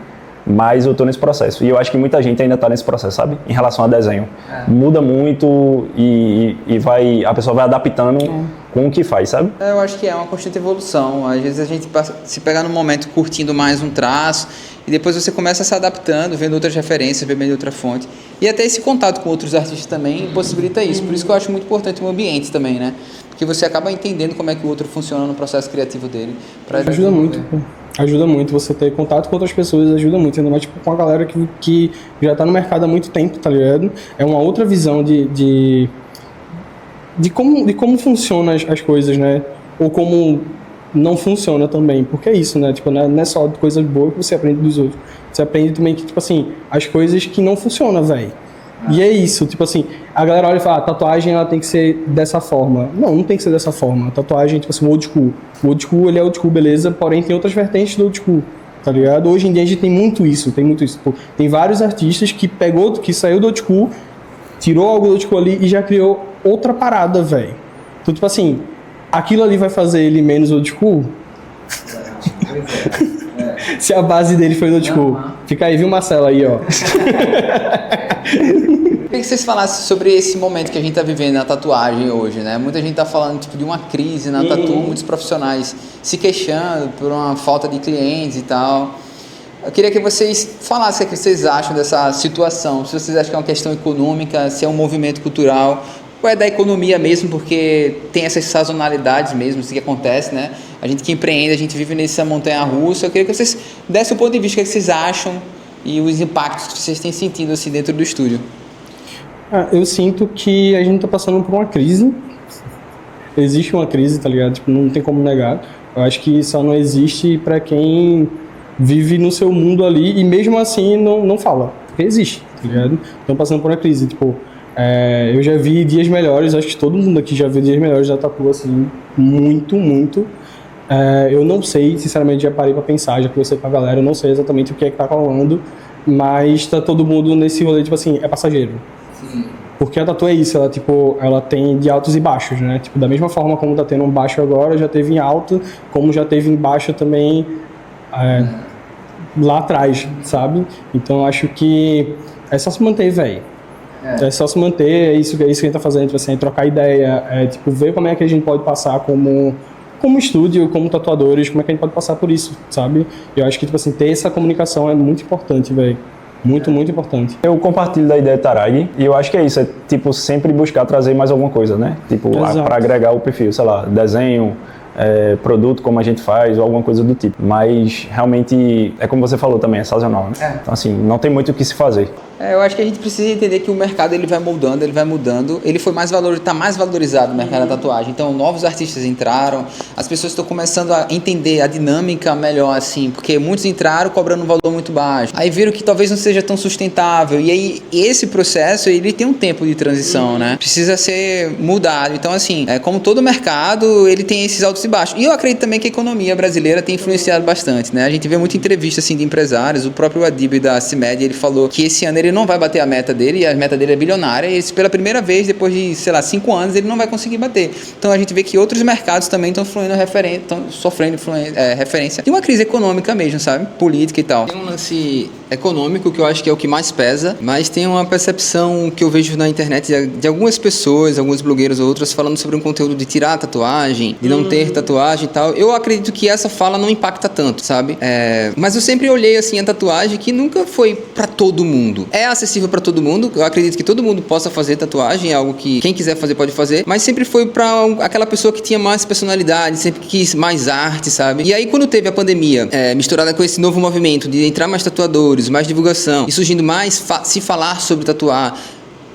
S3: mas eu estou nesse processo. E eu acho que muita gente ainda está nesse processo, sabe? Em relação a desenho. Muda muito e a pessoa vai adaptando com o que faz, sabe?
S4: Eu acho que é uma constante evolução. Às vezes a gente se pega num momento curtindo mais um traço e depois você começa se adaptando, vendo outras referências, bebendo outra fonte. E até esse contato com outros artistas também possibilita isso. Por isso que eu acho muito importante o ambiente também, né? Porque você acaba entendendo como é que o outro funciona no processo criativo dele.
S2: Ajuda muito, pô. Ajuda muito, você ter contato com outras pessoas ajuda muito, ainda mais tipo, com a galera que já tá no mercado há muito tempo, tá ligado? É uma outra visão de como funcionam as coisas, né? Ou como não funciona também, porque é isso, né? Tipo, não é só coisas boas que você aprende dos outros. Você aprende também que, tipo assim, as coisas que não funcionam, velho. E é isso, tipo assim, a galera olha e fala, a tatuagem ela tem que ser dessa forma. Não tem que ser dessa forma. A tatuagem, tipo assim, o old school. O old school, ele é old school, beleza, porém tem outras vertentes do old school, tá ligado? Hoje em dia a gente tem muito isso. Tipo, tem vários artistas que saiu do old school, tirou algo do old school ali e já criou outra parada, velho. Então, tipo assim, aquilo ali vai fazer ele menos old school? Se a base dele foi do old school. Fica aí, viu, Marcelo, aí, ó.
S4: Queria que vocês falassem sobre esse momento que a gente está vivendo na tatuagem hoje, né? Muita gente está falando tipo, de uma crise na tatu, muitos profissionais se queixando por uma falta de clientes e tal. Eu queria que vocês falassem o que vocês acham dessa situação, se vocês acham que é uma questão econômica, se é um movimento cultural, ou é da economia mesmo, porque tem essas sazonalidades mesmo, isso que acontece, né? A gente que empreende, a gente vive nessa montanha-russa. Eu queria que vocês dessem o ponto de vista, o que vocês acham e os impactos que vocês têm sentido assim dentro do estúdio.
S2: Eu sinto que a gente tá passando por uma crise. Existe uma crise, tá ligado? Tipo, não tem como negar. Eu acho que só não existe pra quem vive no seu mundo ali e mesmo assim não fala. Porque existe, tá ligado? Estão passando por uma crise, tipo... eu já vi dias melhores, acho que todo mundo aqui já viu dias melhores da tatu, assim, muito. Eu não sei, sinceramente, já parei pra pensar, já conversei com a galera, eu não sei exatamente o que é que tá rolando, mas tá todo mundo nesse rolê, tipo assim, é passageiro. Sim. Porque a tatu é isso, ela tem de altos e baixos, né? Tipo, da mesma forma como tá tendo um baixo agora, já teve em alto, como já teve em baixo também lá atrás, sabe? Então acho que é só se manter, velho. É só se manter, é isso que a gente tá fazendo, tipo assim, trocar ideia, tipo, ver como é que a gente pode passar como estúdio, como tatuadores, como é que a gente pode passar por isso, sabe? Eu acho que, tipo assim, ter essa comunicação é muito importante, velho. Muito importante.
S3: Eu compartilho da ideia de Tarag e eu acho que é isso, tipo, sempre buscar trazer mais alguma coisa, né? Tipo, para agregar o perfil, sei lá, desenho, produto como a gente faz ou alguma coisa do tipo. Mas realmente, é como você falou também, é sazonal, né? Então assim, não tem muito o que se fazer.
S4: Eu acho que a gente precisa entender que o mercado ele vai mudando, ele foi tá mais valorizado no mercado da tatuagem. Então, novos artistas entraram, as pessoas estão começando a entender a dinâmica melhor, assim, porque muitos entraram cobrando um valor muito baixo. Aí viram que talvez não seja tão sustentável. E aí, esse processo, ele tem um tempo de transição, né? Precisa ser mudado. Então, assim, como todo mercado, ele tem esses altos e baixos. E eu acredito também que a economia brasileira tem influenciado bastante, né? A gente vê muita entrevista, assim, de empresários. O próprio Adib da CIMED, ele falou que esse ano ele não vai bater a meta dele, e a meta dele é bilionária, e pela primeira vez, depois de, 5 anos, ele não vai conseguir bater. Então a gente vê que outros mercados também estão sofrendo referência de uma crise econômica mesmo, sabe? Política e tal.
S1: Tem um lance econômico que eu acho que é o que mais pesa, mas tem uma percepção que eu vejo na internet de algumas pessoas, alguns blogueiros ou outras, falando sobre um conteúdo de tirar a tatuagem, de não ter tatuagem e tal. Eu acredito que essa fala não impacta tanto, sabe? Mas eu sempre olhei assim a tatuagem que nunca foi pra todo mundo. É acessível pra todo mundo, eu acredito que todo mundo possa fazer tatuagem, é algo que quem quiser fazer pode fazer, mas sempre foi pra aquela pessoa que tinha mais personalidade, sempre quis mais arte, sabe? E aí quando teve a pandemia, misturada com esse novo movimento de entrar mais tatuadores, mais divulgação, e surgindo mais se falar sobre tatuar,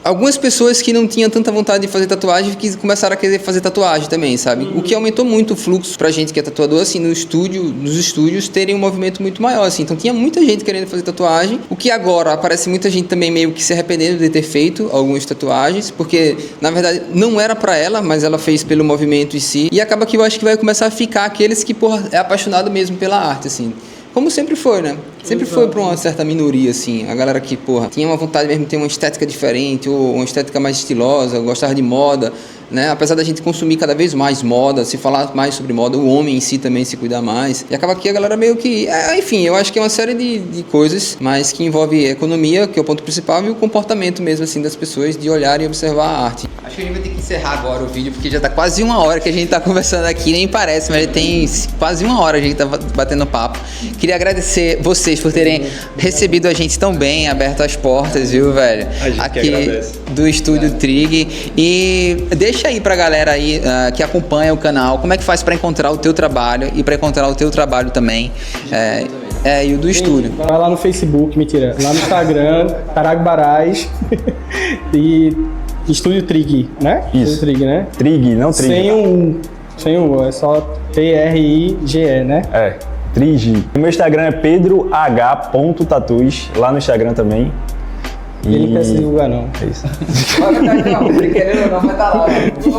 S1: algumas pessoas que não tinham tanta vontade de fazer tatuagem começaram a querer fazer tatuagem também, sabe? O que aumentou muito o fluxo pra gente que é tatuador, assim, nos estúdios terem um movimento muito maior, assim. Então tinha muita gente querendo fazer tatuagem, o que agora aparece muita gente também meio que se arrependendo de ter feito algumas tatuagens, porque na verdade não era pra ela, mas ela fez pelo movimento em si, e acaba que eu acho que vai começar a ficar aqueles que, é apaixonado mesmo pela arte, assim. Como sempre foi, né? Sempre foi pra uma certa minoria, assim. A galera que, tinha uma vontade mesmo de ter uma estética diferente, ou uma estética mais estilosa, gostava de moda, né? Apesar da gente consumir cada vez mais moda, se falar mais sobre moda, o homem em si também se cuidar mais. E acaba que a galera meio que... enfim, eu acho que é uma série de coisas, mas que envolve a economia, que é o ponto principal, e o comportamento mesmo, assim, das pessoas de olhar e observar a arte. Acho que a gente vai ter que encerrar agora o vídeo, porque já tá quase 1 hora que a gente tá conversando aqui, nem parece, mas tem quase 1 hora a gente tá batendo papo. Queria agradecer vocês por terem recebido a gente tão bem, aberto as portas, viu, velho?
S3: A gente
S1: aqui
S3: que agradece.
S1: Do Estúdio Trig. E deixa aí pra galera aí que acompanha o canal, como é que faz pra encontrar o teu trabalho e pra encontrar o teu trabalho também. E o do estúdio.
S2: Vai lá no Facebook, mentira, lá no Instagram, Tarag Baraz e Estúdio Trig, né?
S3: Isso.
S2: Estúdio Trig, né?
S3: Trig, não Trig.
S2: Sem um, é só TRIGE, né?
S3: Trig. O meu Instagram é pedroh.tatus, lá no Instagram também.
S2: Ele não quer se divulgar, não.
S3: É isso.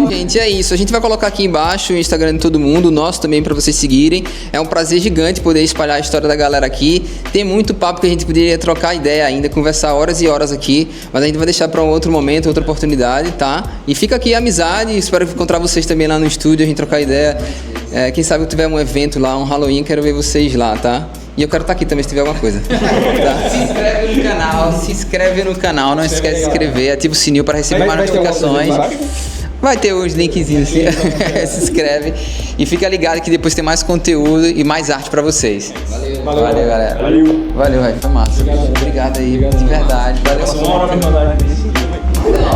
S1: Gente, é isso. A gente vai colocar aqui embaixo o Instagram de todo mundo, o nosso também, pra vocês seguirem. É um prazer gigante poder espalhar a história da galera aqui. Tem muito papo que a gente poderia trocar ideia ainda, conversar horas e horas aqui, mas a gente vai deixar pra um outro momento, outra oportunidade, tá? E fica aqui a amizade, espero encontrar vocês também lá no estúdio, a gente trocar ideia. Quem sabe eu tiver um evento lá, um Halloween, quero ver vocês lá, tá? E eu quero estar aqui também se tiver alguma coisa. Tá? Se inscreve no canal, não esquece de se inscrever, ativa o sininho para receber mais notificações. Vai ter os linkzinhos assim. Se inscreve e fica ligado que depois tem mais conteúdo e mais arte pra vocês. Valeu, galera. Valeu, velho. Foi massa. Obrigado aí, de verdade. Valeu.
S2: Uma hora me mandaram isso.
S1: Não,